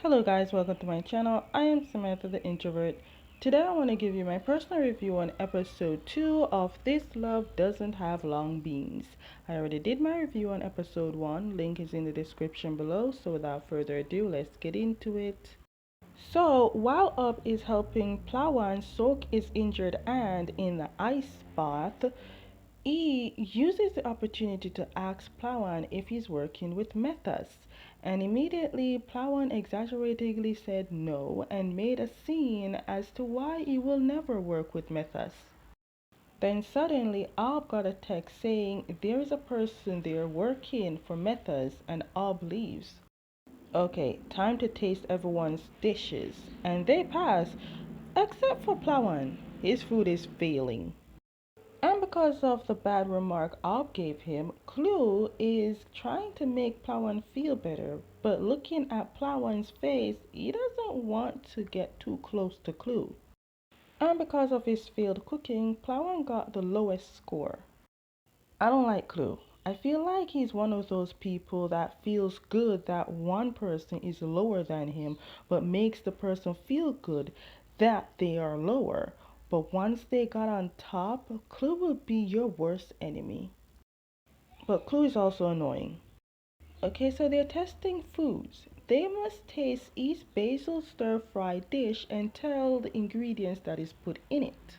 Hello guys, welcome to my channel. I am Samantha the Introvert. Today I want to give you my personal review on episode 2 of This Love Doesn't Have Long Beans. I already did my review on episode 1, link is in the description below, so without further ado, let's get into it. So, while Up is helping Plawan soak his injured hand in the ice bath, he uses the opportunity to ask Plawan if he's working with Methus, and immediately Plawan exaggeratingly said no and made a scene as to why he will never work with Methus. Then suddenly Ob got a text saying there is a person there working for Methus and Ob leaves. Okay, time to taste everyone's dishes, and they pass, except for Plawan. His food is failing. And because of the bad remark Ob gave him, Clue is trying to make Plawan feel better, but looking at Plawan's face, he doesn't want to get too close to Clue. And because of his failed cooking, Plawan got the lowest score. I don't like Clue. I feel like he's one of those people that feels good that one person is lower than him, but makes the person feel good that they are lower. But once they got on top, Clue will be your worst enemy. But Clue is also annoying. Okay, so they're testing foods. They must taste each basil stir fry dish and tell the ingredients that is put in it.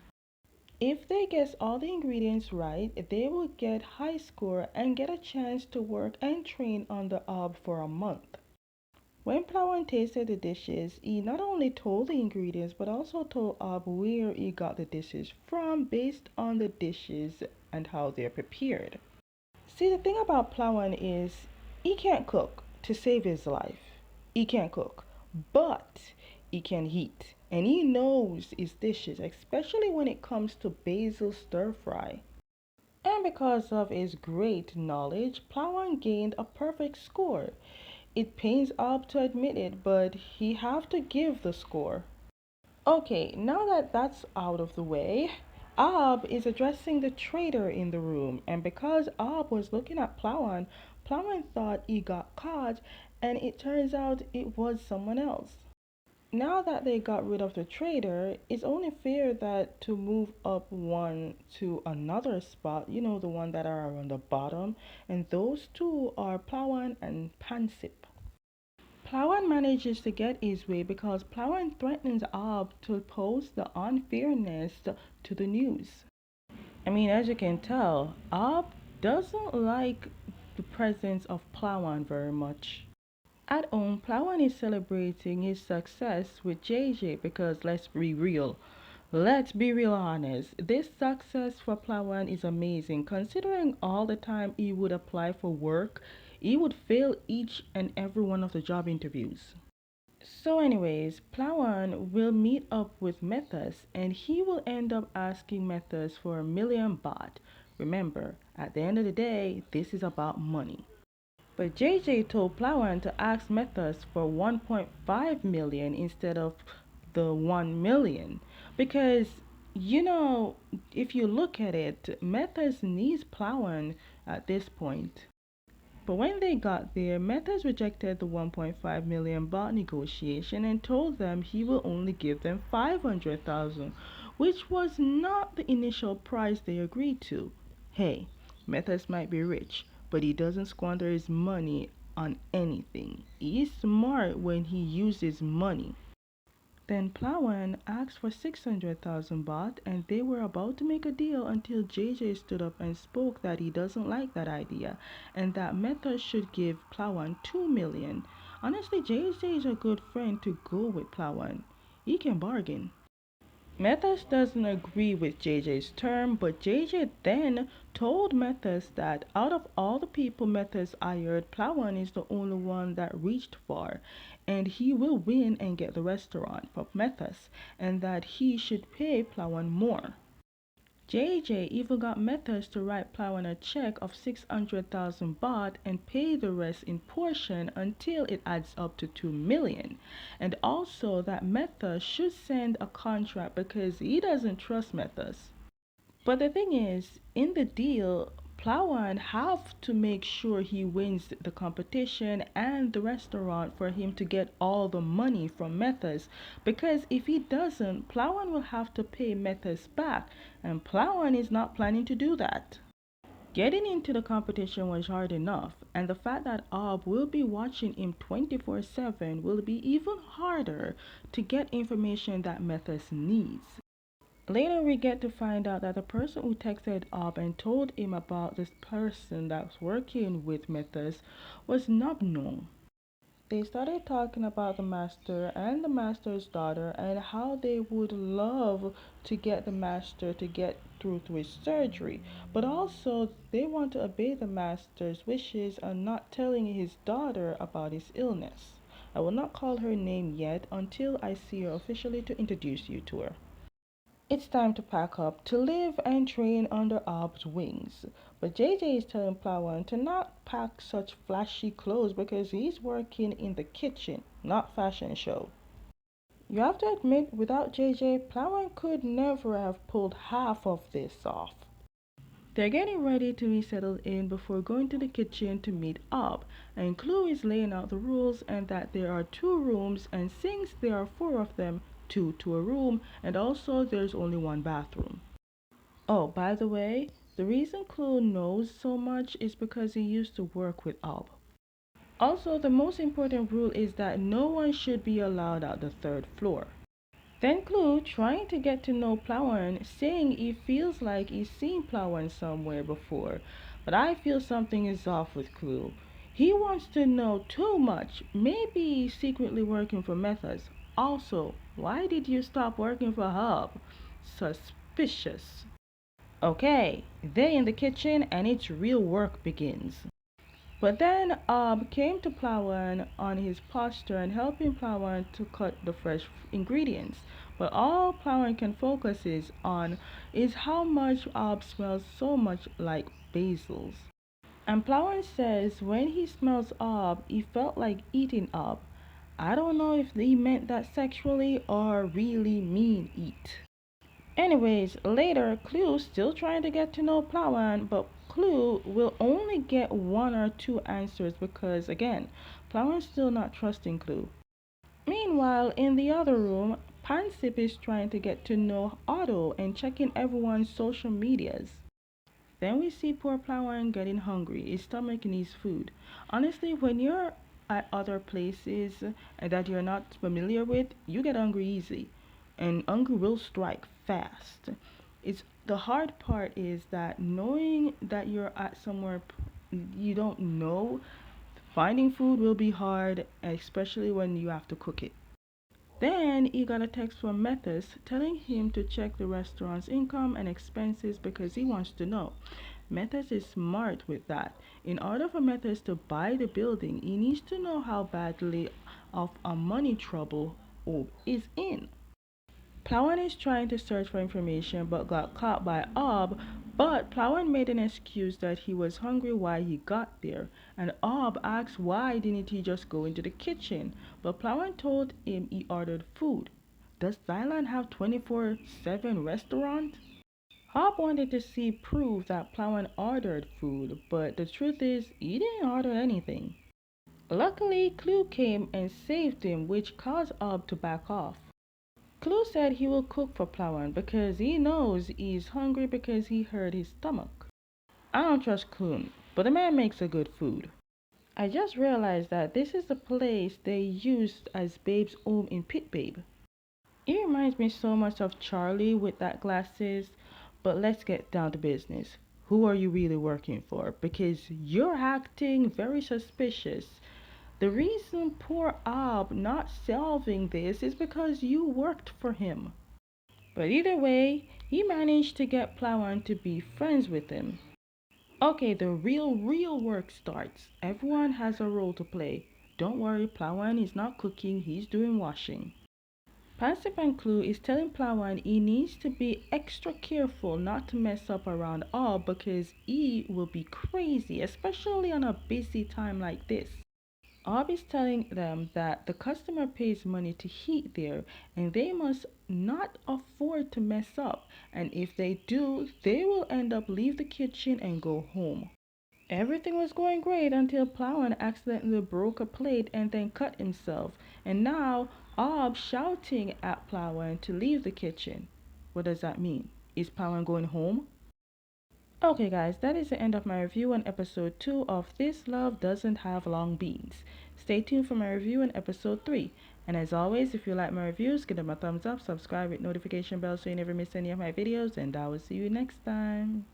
If they guess all the ingredients right, they will get high score and get a chance to work and train on the Ob for a month. When Plawan tasted the dishes, he not only told the ingredients but also told Ob where he got the dishes from based on the dishes and how they're prepared. See, the thing about Plawan is he can't cook to save his life. He can't cook, but he can heat. And he knows his dishes, especially when it comes to basil stir fry. And because of his great knowledge, Plawan gained a perfect score. It pains Ob to admit it, but he have to give the score. Okay, now that that's out of the way, Ob is addressing the traitor in the room, and because Ob was looking at Plawan, Plawan thought he got caught, and it turns out it was someone else. Now that they got rid of the traitor, it's only fair that to move up one to another spot, the one that are on the bottom, and those two are Plawan and Pansip. Plawan manages to get his way because Plawan threatens Ob to post the unfairness to the news. I mean, as you can tell, Ob doesn't like the presence of Plawan very much. At home, Plawan is celebrating his success with JJ because let's be real honest. This success for Plawan is amazing considering all the time he would apply for work. He would fail each and every one of the job interviews. So anyways, Plawan will meet up with Methus and he will end up asking Methus for 1 million baht. Remember, at the end of the day, this is about money. But JJ told Plawan to ask Methus for 1.5 million instead of the 1 million because if you look at it, Methus needs Plawan at this point. But when they got there, Methus rejected the 1.5 million baht negotiation and told them he will only give them 500,000, which was not the initial price they agreed to. Hey, Methus might be rich, but he doesn't squander his money on anything. He's smart when he uses money. Then Plawan asked for 600,000 baht and they were about to make a deal until JJ stood up and spoke that he doesn't like that idea and that Methus should give Plawan 2 million. Honestly, JJ is a good friend to go with Plawan. He can bargain. Methus doesn't agree with JJ's term, but JJ then told Methus that out of all the people Methus hired, Plawan is the only one that reached far, and he will win and get the restaurant for Methus, and that he should pay Plawan more. JJ even got Methus to write Plawan a check of 600,000 baht and pay the rest in portion until it adds up to 2 million. And also that Methus should send a contract because he doesn't trust Methus. But the thing is, in the deal, Plawan have to make sure he wins the competition and the restaurant for him to get all the money from Methus, because if he doesn't, Plawan will have to pay Methus back, and Plawan is not planning to do that. Getting into the competition was hard enough, and the fact that Ob will be watching him 24/7 will be even harder to get information that Methus needs. Later, we get to find out that the person who texted Ob and told him about this person that's working with Methus was Nubno. They started talking about the master and the master's daughter and how they would love to get the master to get through to his surgery, but also they want to obey the master's wishes and not telling his daughter about his illness. I will not call her name yet until I see her officially to introduce you to her. It's time to pack up to live and train under Ob's wings. But JJ is telling Plawan to not pack such flashy clothes because he's working in the kitchen, not fashion show. You have to admit, without JJ, Plawan could never have pulled half of this off. They're getting ready to be settled in before going to the kitchen to meet Ob, and Clue is laying out the rules and that there are two rooms, and since there are four of them, two to a room, and also there's only one bathroom. Oh, by the way, the reason Clue knows so much is because he used to work with Ob. Also, the most important rule is that no one should be allowed out the third floor. Then Clue, trying to get to know Plawan, saying he feels like he's seen Plawan somewhere before. But I feel something is off with Clue. He wants to know too much. Maybe he's secretly working for Methus. Also, why did you stop working for Hub? Suspicious. Okay, they're in the kitchen and its real work begins. But then came to Plawan on his posture and helping Plawan to cut the fresh ingredients. But all Plawan can focus is on is how much Ob smells so much like basils. And Plawan says when he smells Ob, he felt like eating Ob. I don't know if he meant that sexually or really mean eat. Anyways, later, Clue still trying to get to know Plawan, but Clue will only get one or two answers because, again, Plawan's still not trusting Clue. Meanwhile, in the other room, Pansip is trying to get to know Otto and checking everyone's social medias. Then we see poor Plawan getting hungry. His stomach needs food. Honestly, when you're at other places that you're not familiar with, you get hungry easy. And hunger will strike fast. It's the hard part is that knowing that you're at somewhere you don't know, finding food will be hard, especially when you have to cook it. Then he got a text from Methus telling him to check the restaurant's income and expenses because he wants to know. Methus is smart with that. In order for Methus to buy the building, he needs to know how badly of a money trouble Ob is in. Plawan is trying to search for information but got caught by Ob, but Plawan made an excuse that he was hungry while he got there, and Ob asked why didn't he just go into the kitchen, but Plawan told him he ordered food. Does Thailand have 24/7 restaurant? Ob wanted to see proof that Plawan ordered food, but the truth is he didn't order anything. Luckily, Clue came and saved him, which caused Ob to back off. Clue said he will cook for Plawan because he knows he's hungry because he hurt his stomach. I don't trust Clue, but the man makes a good food. I just realized that this is the place they used as Babe's home in Pit Babe. It reminds me so much of Charlie with that glasses, but let's get down to business. Who are you really working for? Because you're acting very suspicious. The reason poor Ob not solving this is because you worked for him. But either way, he managed to get Plawan to be friends with him. Okay, the real work starts. Everyone has a role to play. Don't worry, Plawan is not cooking, he's doing washing. Pansip and Clue is telling Plawan he needs to be extra careful not to mess up around Ob because he will be crazy, especially on a busy time like this. Ob is telling them that the customer pays money to heat there and they must not afford to mess up. And if they do, they will end up leave the kitchen and go home. Everything was going great until Plowman accidentally broke a plate and then cut himself. And now Ob shouting at Plowman to leave the kitchen. What does that mean? Is Plowman going home? Okay, guys, that is the end of my review on episode 2 of This Love Doesn't Have Long Beans. Stay tuned for my review on episode 3. And as always, if you like my reviews, give them a thumbs up, subscribe with notification bell so you never miss any of my videos, and I will see you next time.